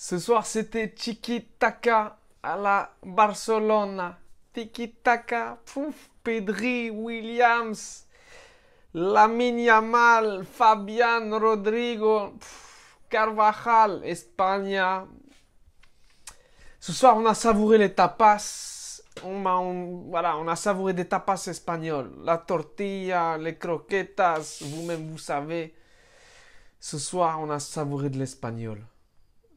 Ce soir, c'était Tiki-Taka à la Barcelone. Tiki-Taka, pouf, Pedri, Williams, Lamine Yamal, Fabian, Rodrigo, Carvajal, Espagne. Ce soir, on a savouré les tapas. Voilà, on a savouré des tapas espagnols. La tortilla, les croquetas, vous-même, vous savez. Ce soir, on a savouré de l'espagnol.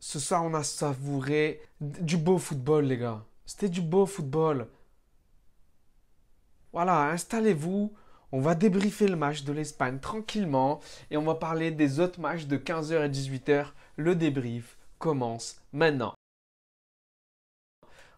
Ce soir, on a savouré du beau football, les gars. C'était du beau football. Voilà, installez-vous. On va débriefer le match de l'Espagne tranquillement. Et on va parler des autres matchs de 15h et 18h. Le débrief commence maintenant.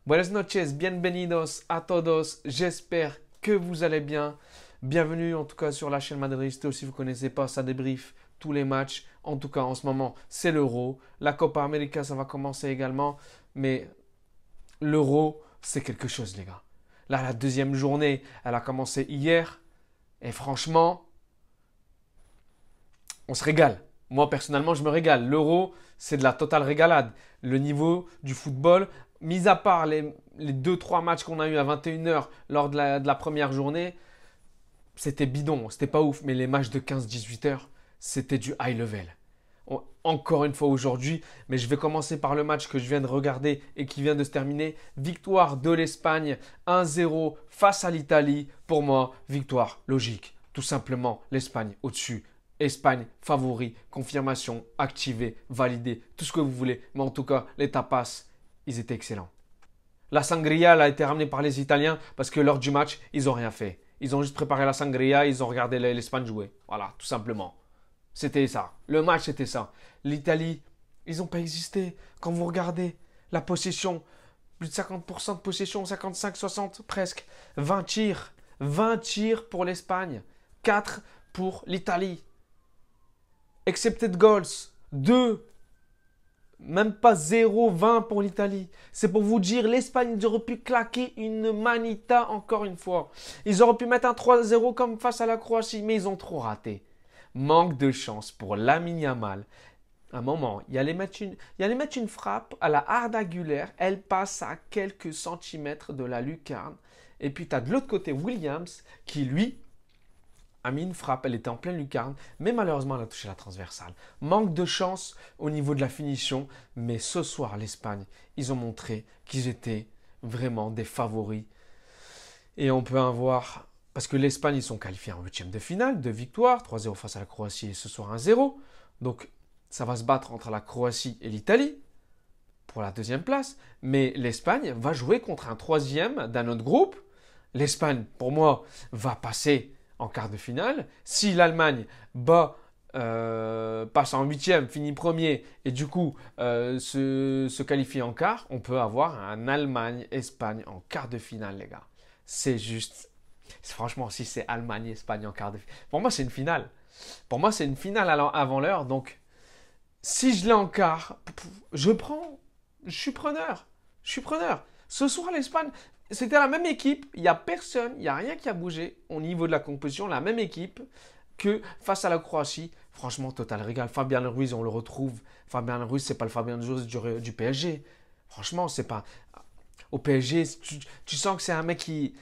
Buenas noches, bienvenidos a todos. J'espère que vous allez bien. Bienvenue en tout cas sur la chaîne Madridista. Si vous ne connaissez pas, ça débriefe tous les matchs. En tout cas, en ce moment, c'est l'Euro. La Copa América, ça va commencer également. Mais l'Euro, c'est quelque chose, les gars. Là, la deuxième journée, elle a commencé hier. Et franchement, on se régale. Moi, personnellement, je me régale. L'Euro, c'est de la totale régalade. Le niveau du football, mis à part les 2-3 matchs qu'on a eu à 21h lors de la première journée, c'était bidon, c'était pas ouf. Mais les matchs de 15-18h, c'était du high level. Encore une fois aujourd'hui, mais je vais commencer par le match que je viens de regarder et qui vient de se terminer. Victoire de l'Espagne 1-0 face à l'Italie. Pour moi, victoire logique. Tout simplement, l'Espagne au-dessus. Espagne favori, confirmation, activé, validé, tout ce que vous voulez. Mais en tout cas, les tapas, ils étaient excellents. La sangria elle a été ramenée par les Italiens parce que lors du match, ils n'ont rien fait. Ils ont juste préparé la sangria, ils ont regardé l'Espagne jouer. Voilà, tout simplement. C'était ça. Le match, c'était ça. L'Italie, ils n'ont pas existé. Quand vous regardez la possession, plus de 50% de possession, 55-60 presque. 20 tirs pour l'Espagne. 4 pour l'Italie. Accepted goals, 2. Même pas 0,20 pour l'Italie. C'est pour vous dire, l'Espagne, ils auraient pu claquer une manita encore une fois. Ils auraient pu mettre un 3-0 comme face à la Croatie, mais ils ont trop raté. Manque de chance pour Lamine Yamal. À un moment, il allait mettre une frappe à la Arda Güler. Elle passe à quelques centimètres de la lucarne. Et puis, tu as de l'autre côté Williams qui, lui, a mis une frappe. Elle était en pleine lucarne. Mais malheureusement, elle a touché la transversale. Manque de chance au niveau de la finition. Mais ce soir, l'Espagne, ils ont montré qu'ils étaient vraiment des favoris. Et on peut en voir... Parce que l'Espagne, ils sont qualifiés en huitième de finale, 2 victoires, 3-0 face à la Croatie et ce soir 1-0. Donc, ça va se battre entre la Croatie et l'Italie pour la deuxième place. Mais l'Espagne va jouer contre un troisième d'un autre groupe. L'Espagne, pour moi, va passer en quart de finale. Si l'Allemagne passe en huitième, finit premier et du coup se qualifie en quart, on peut avoir un Allemagne-Espagne en quart de finale, les gars. C'est juste... Franchement, si c'est Allemagne-Espagne en quart de finale. Pour moi, c'est une finale. Pour moi, c'est une finale avant l'heure. Donc, si je l'ai en quart, je prends. Je suis preneur. Je suis preneur. Ce soir, l'Espagne, c'était la même équipe. Il n'y a personne, il n'y a rien qui a bougé au niveau de la composition. La même équipe que face à la Croatie. Franchement, total régal. Fabian Ruiz, on le retrouve. Fabian Ruiz, c'est pas le Fabian Ruiz du PSG. Franchement, c'est pas. Au PSG, tu sens que c'est un mec qui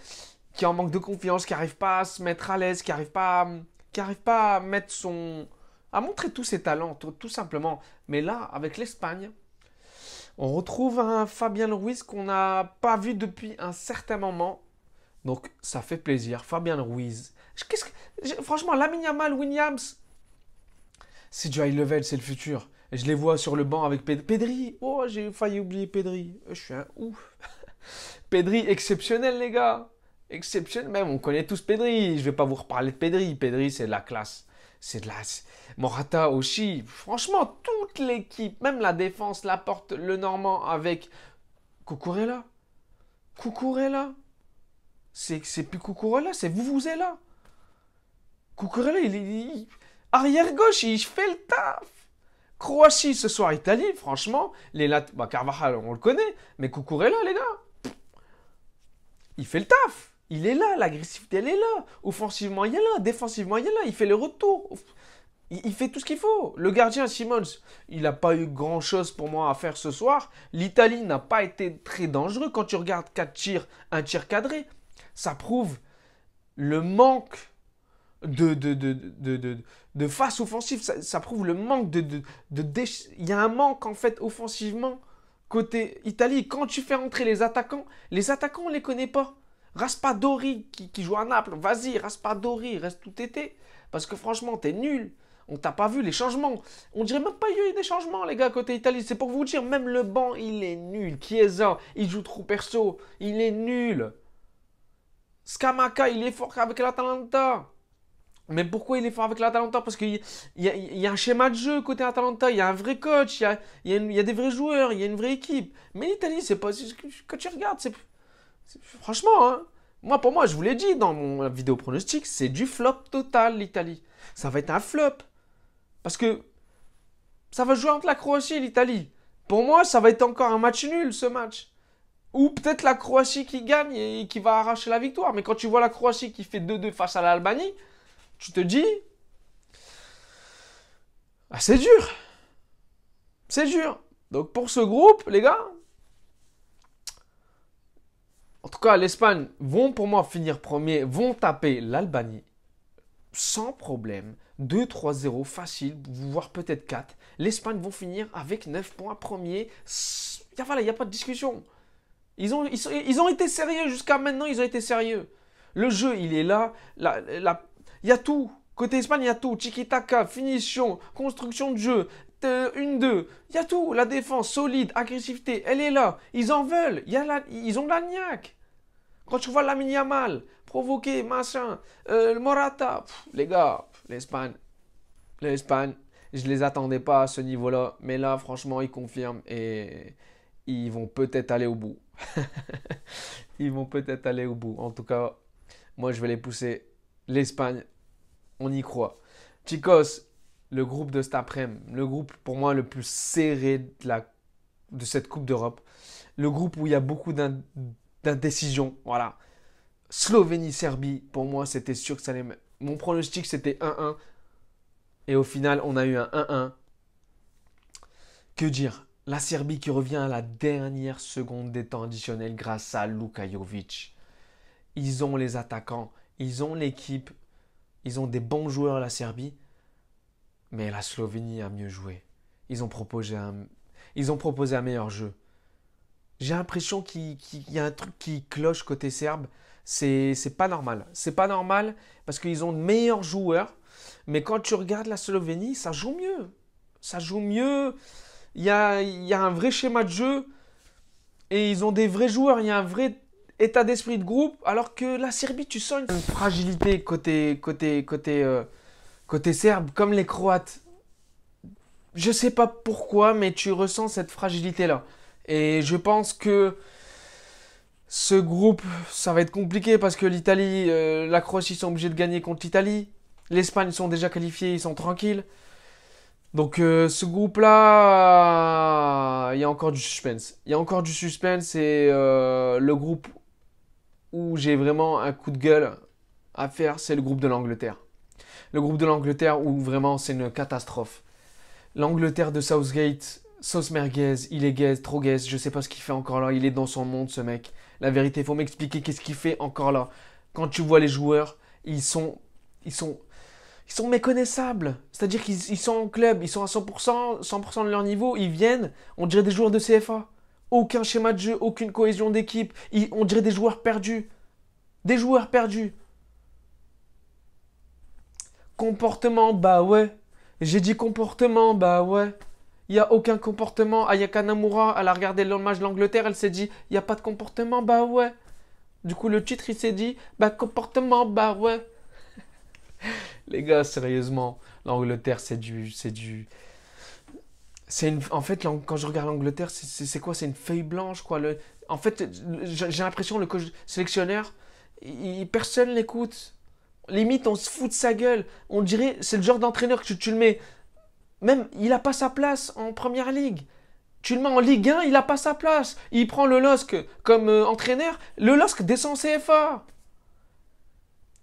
en manque de confiance, qui n'arrive pas à se mettre à l'aise, qui n'arrive pas à mettre à montrer tous ses talents, tout simplement. Mais là, avec l'Espagne, on retrouve un Fabian Ruiz qu'on n'a pas vu depuis un certain moment. Donc, ça fait plaisir. Fabian Ruiz. Franchement, Lamine Yamal, Williams, c'est du high level, c'est le futur. Et je les vois sur le banc avec Pedri. Oh, j'ai failli oublier Pedri. Je suis un ouf. Pedri, exceptionnel, les gars. Exceptionnel, même on connaît tous Pedri. Je vais pas vous reparler de Pedri. Pedri, c'est de la classe. C'est de la. Morata aussi. Franchement, toute l'équipe, même la défense, la porte, le Normand avec Cucurella. Cucurella. C'est plus Cucurella, c'est vous êtes là. Cucurella, arrière gauche, il fait le taf. Croatie ce soir, Italie, franchement, Carvajal, on le connaît, mais Cucurella, les gars, il fait le taf. Il est là, l'agressivité, elle est là. Offensivement, il est là. Défensivement, il est là. Il fait le retour. Il fait tout ce qu'il faut. Le gardien Simons, il n'a pas eu grand-chose pour moi à faire ce soir. L'Italie n'a pas été très dangereux. Quand tu regardes 4 tirs, un tir cadré, ça prouve le manque de face offensive. Ça prouve le manque il y a un manque en fait offensivement côté Italie. Quand tu fais rentrer les attaquants on ne les connaît pas. Raspadori qui joue à Naples, vas-y, Raspadori, reste tout été. Parce que franchement, t'es nul. On t'a pas vu les changements. On dirait même pas qu'il y a eu des changements, les gars, côté Italie. C'est pour vous dire, même le banc, il est nul. Chiesa, il joue trop perso. Il est nul. Scamacca, il est fort avec l'Atalanta. Mais pourquoi il est fort avec l'Atalanta? Parce qu'il y a un schéma de jeu côté Atalanta. Il y a un vrai coach. Il y a des vrais joueurs. Il y a une vraie équipe. Mais l'Italie, c'est pas ce que tu regardes. Franchement, hein. Pour moi, je vous l'ai dit dans mon vidéo pronostic, c'est du flop total, l'Italie. Ça va être un flop. Parce que ça va jouer entre la Croatie et l'Italie. Pour moi, ça va être encore un match nul, ce match. Ou peut-être la Croatie qui gagne et qui va arracher la victoire. Mais quand tu vois la Croatie qui fait 2-2 face à l'Albanie, tu te dis... Ah, c'est dur. C'est dur. Donc pour ce groupe, les gars... En tout cas, l'Espagne vont pour moi finir premier, vont taper l'Albanie sans problème. 2-3-0 facile, voire peut-être 4. L'Espagne vont finir avec 9 points premier. Voilà, il n'y a pas de discussion. Ils ont été sérieux jusqu'à maintenant, ils ont été sérieux. Le jeu, il est là. Il y a tout. Côté Espagne, il y a tout. Tiki-taka, finition, construction de jeu, 1-2. Il y a tout. La défense solide, agressivité, elle est là. Ils en veulent. Ils ont de la niaque. Quand tu vois Lamine Yamal, provoqué, machin, le Morata, les gars, l'Espagne, je les attendais pas à ce niveau-là. Mais là, franchement, ils confirment et ils vont peut-être aller au bout. Ils vont peut-être aller au bout. En tout cas, moi, je vais les pousser. L'Espagne, on y croit. Chicos, le groupe de cet après-midi, le groupe pour moi le plus serré de cette Coupe d'Europe. Le groupe où il y a beaucoup d'indécision. Voilà. Slovénie-Serbie, pour moi, c'était sûr que ça allait. Mon pronostic, c'était 1-1. Et au final, on a eu un 1-1. Que dire? La Serbie qui revient à la dernière seconde des temps additionnels grâce à Luka Jovic. Ils ont les attaquants, ils ont l'équipe, ils ont des bons joueurs la Serbie. Mais la Slovénie a mieux joué. Ils ont proposé un meilleur jeu. J'ai l'impression qu'il y a un truc qui cloche côté serbe. C'est pas normal. C'est pas normal parce qu'ils ont de meilleurs joueurs. Mais quand tu regardes la Slovénie, ça joue mieux. Ça joue mieux. Il y a un vrai schéma de jeu. Et ils ont des vrais joueurs. Il y a un vrai état d'esprit de groupe. Alors que la Serbie, tu sens une fragilité côté serbe, comme les Croates. Je sais pas pourquoi, mais tu ressens cette fragilité-là. Et je pense que ce groupe, ça va être compliqué parce que l'Italie, la Croatie sont obligés de gagner contre l'Italie. L'Espagne sont déjà qualifiés, ils sont tranquilles. Donc ce groupe-là, il y a encore du suspense. Il y a encore du suspense et le groupe où j'ai vraiment un coup de gueule à faire, c'est le groupe de l'Angleterre. Le groupe de l'Angleterre où vraiment c'est une catastrophe. L'Angleterre de Southgate, sauce merguez, il est gaze, trop gaze, je sais pas ce qu'il fait encore là, il est dans son monde ce mec. La vérité, il faut m'expliquer qu'est-ce qu'il fait encore là. Quand tu vois les joueurs, ils sont méconnaissables. C'est-à-dire qu'ils sont en club, ils sont à 100% de leur niveau, ils viennent, on dirait des joueurs de CFA. Aucun schéma de jeu, aucune cohésion d'équipe, on dirait des joueurs perdus. Des joueurs perdus. Comportement, bah ouais. J'ai dit comportement, bah ouais. Il n'y a aucun comportement. Ayaka Namura, elle a regardé le match de l'Angleterre, elle s'est dit, il n'y a pas de comportement, bah ouais. Du coup, le titre, il s'est dit, bah comportement, bah ouais. Les gars, sérieusement, l'Angleterre, en fait, quand je regarde l'Angleterre, c'est quoi? C'est une feuille blanche, quoi. En fait, j'ai l'impression le coach sélectionneur, personne l'écoute. Limite, on se fout de sa gueule. On dirait, c'est le genre d'entraîneur que tu le mets. Même, il n'a pas sa place en première ligue. Tu le mets en Ligue 1, il n'a pas sa place. Il prend le LOSC comme entraîneur. Le LOSC descend en CFA.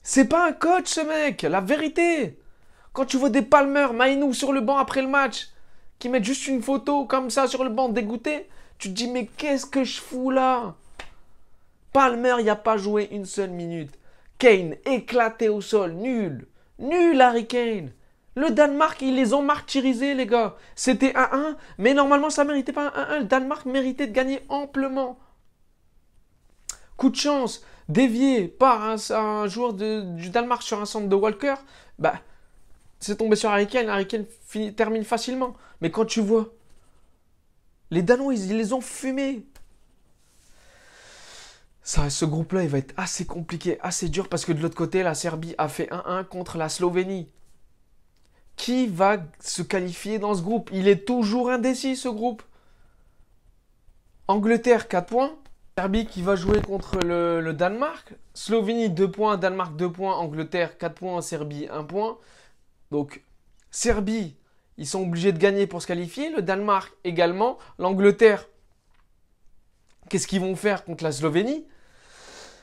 C'est pas un coach, ce mec. La vérité. Quand tu vois des Palmer, Mainou sur le banc après le match, qui mettent juste une photo comme ça sur le banc dégoûté, tu te dis mais qu'est-ce que je fous là? Palmer, il n'a pas joué une seule minute. Kane, éclaté au sol, nul. Nul Harry Kane. Le Danemark, ils les ont martyrisés, les gars. C'était 1-1, mais normalement, ça ne méritait pas un 1-1. Le Danemark méritait de gagner amplement. Coup de chance, dévié par un joueur du Danemark sur un centre de Walker, bah, c'est tombé sur Harry Kane. Harry Kane termine facilement. Mais quand tu vois, les Danois, ils les ont fumés. Ce groupe-là, il va être assez compliqué, assez dur, parce que de l'autre côté, la Serbie a fait 1-1 contre la Slovénie. Qui va se qualifier dans ce groupe? Il est toujours indécis, ce groupe. Angleterre, 4 points. Serbie qui va jouer contre le Danemark. Slovénie, 2 points. Danemark, 2 points. Angleterre, 4 points. Serbie, 1 point. Donc, Serbie, ils sont obligés de gagner pour se qualifier. Le Danemark également. L'Angleterre, qu'est-ce qu'ils vont faire contre la Slovénie?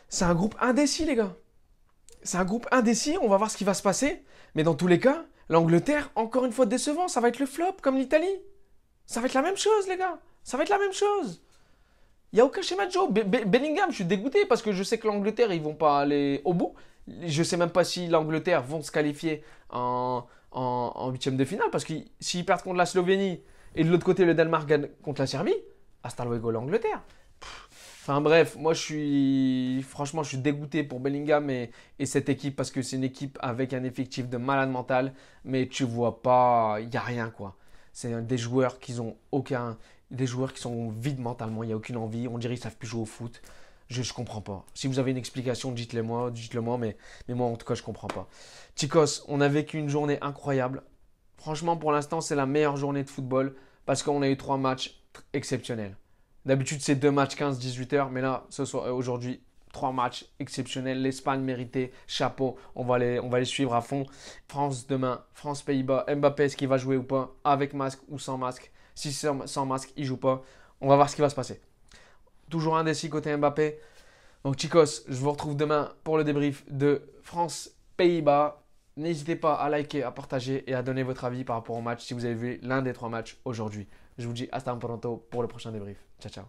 C'est un groupe indécis, les gars. C'est un groupe indécis. On va voir ce qui va se passer. Mais dans tous les cas, l'Angleterre, encore une fois décevant. Ça va être le flop comme l'Italie. Ça va être la même chose, les gars. Ça va être la même chose. Il n'y a aucun schéma de jeu. Bellingham, je suis dégoûté parce que je sais que l'Angleterre, ils vont pas aller au bout. Je ne sais même pas si l'Angleterre vont se qualifier en huitième de finale. Parce que s'ils perdent contre la Slovénie et de l'autre côté, le Danemark gagne contre la Serbie, hasta luego l'Angleterre. Enfin bref, moi franchement, je suis dégoûté pour Bellingham et cette équipe parce que c'est une équipe avec un effectif de malade mental, mais tu vois pas, il n'y a rien quoi. C'est des joueurs qui sont vides mentalement, il n'y a aucune envie, on dirait qu'ils ne savent plus jouer au foot. Je ne comprends pas. Si vous avez une explication, dites-le moi, mais moi en tout cas, je ne comprends pas. Chicos, on a vécu une journée incroyable. Franchement, pour l'instant, c'est la meilleure journée de football parce qu'on a eu 3 matchs exceptionnels. D'habitude, c'est 2 matchs 15-18 heures, mais là, aujourd'hui, 3 matchs exceptionnels. L'Espagne méritait, chapeau, on va les suivre à fond. France demain, France-Pays-Bas, Mbappé, est-ce qu'il va jouer ou pas? Avec masque ou sans masque? Si c'est sans masque, il joue pas. On va voir ce qui va se passer. Toujours indécis côté Mbappé. Donc, chicos, je vous retrouve demain pour le débrief de France-Pays-Bas. N'hésitez pas à liker, à partager et à donner votre avis par rapport au match si vous avez vu l'un des 3 matchs aujourd'hui. Je vous dis hasta pronto pour le prochain débrief. Ciao, ciao.